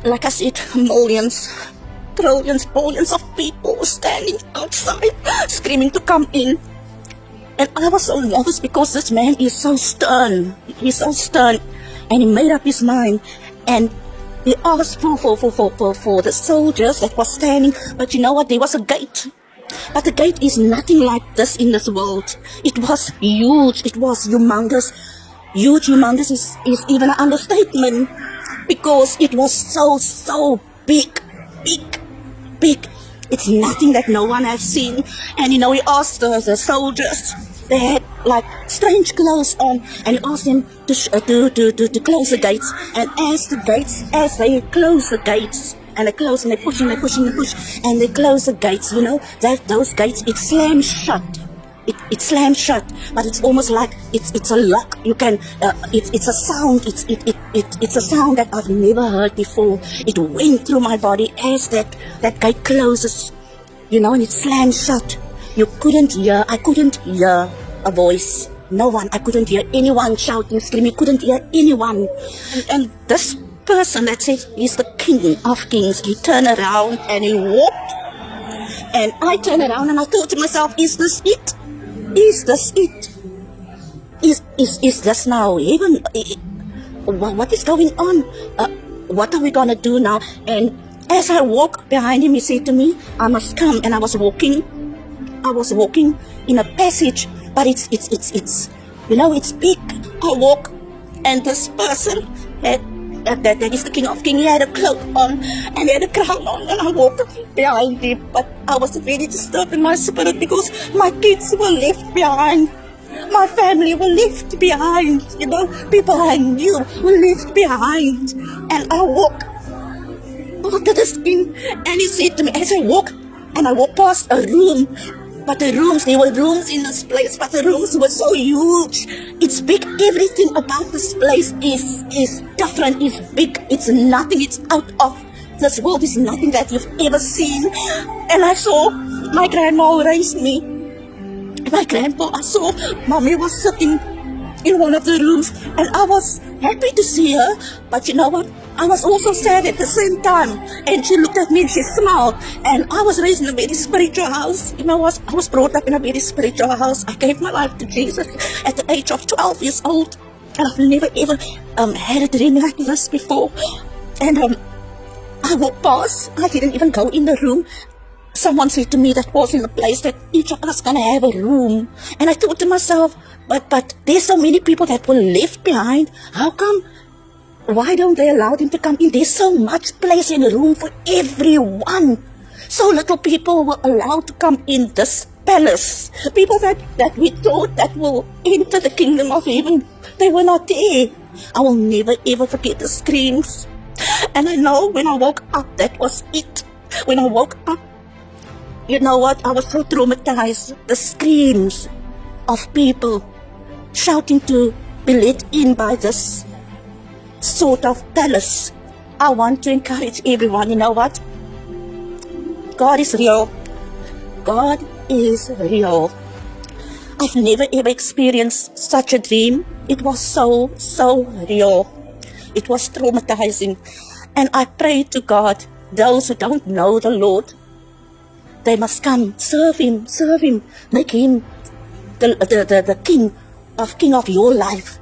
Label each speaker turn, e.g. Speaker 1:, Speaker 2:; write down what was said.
Speaker 1: like I said, millions, trillions, billions of people standing outside, screaming to come in. And I was so nervous because this man is so stern. He's so stern. And he made up his mind. And he asked for the soldiers that was standing. But you know what? There was a gate. But the gate is nothing like this in this world. It was huge. It was humongous. Huge, humongous is even an understatement. Because it was so big. Big. It's nothing that no one has seen. And he asked the soldiers, they had like strange clothes on, and he asked them to close the gates. And as they close the gates, and they close and they push, and they close the gates, that those gates, it slams shut. It slams shut, but it's almost like it's a lock. You can it's a sound. It's a sound that I've never heard before. It went through my body as that gate closes, and it slams shut. I couldn't hear a voice. No one. I couldn't hear anyone shouting, screaming. Couldn't hear anyone. And this person that said he's the King of Kings, he turned around and he walked. And I turned around and I thought to myself, is this it? Is this it? Is this now heaven? What is going on? What are we gonna do now? And as I walked behind him, he said to me, I must come. And I was walking in a passage, but it's big. I walk, and this person that is the King of Kings, he had a cloak on and he had a crown on, and I walked behind him. But I was very disturbed in my spirit because my kids were left behind. My family were left behind. People I knew were left behind. And I walked to this king, and he said to me as I walked past a room. But there were rooms in this place, but the rooms were so huge. It's big. Everything about this place is different. It's big. It's nothing. It's out of this world. It's nothing that you've ever seen. And I saw my grandma who raised me. My grandpa, I saw mommy was sitting in one of the rooms, and I was happy to see her. But you know what? I was also sad at the same time. And she looked at me and she smiled. And I was raised in a very spiritual house. I was brought up in a very spiritual house. I gave my life to Jesus at the age of 12 years old. And I've never ever had a dream like this before. And I walked past. I didn't even go in the room. Someone said to me that was in a place that each of us gonna have a room. And I thought to myself, but there's so many people that were left behind. How come? Why don't they allow them to come in? There's so much place in a room for everyone. So little people were allowed to come in this palace. People that we thought that will enter the kingdom of heaven, they were not there. I will never ever forget the screams. And I know when I woke up, that was it. When I woke up, you know what? I was so traumatized. The screams of people shouting to be let in by this sort of palace. I want to encourage everyone, you know what? God is real. God is real. I've never ever experienced such a dream. It was so real. It was traumatizing. And I pray to God, those who don't know the Lord, they must come, serve Him, make Him the King of your life.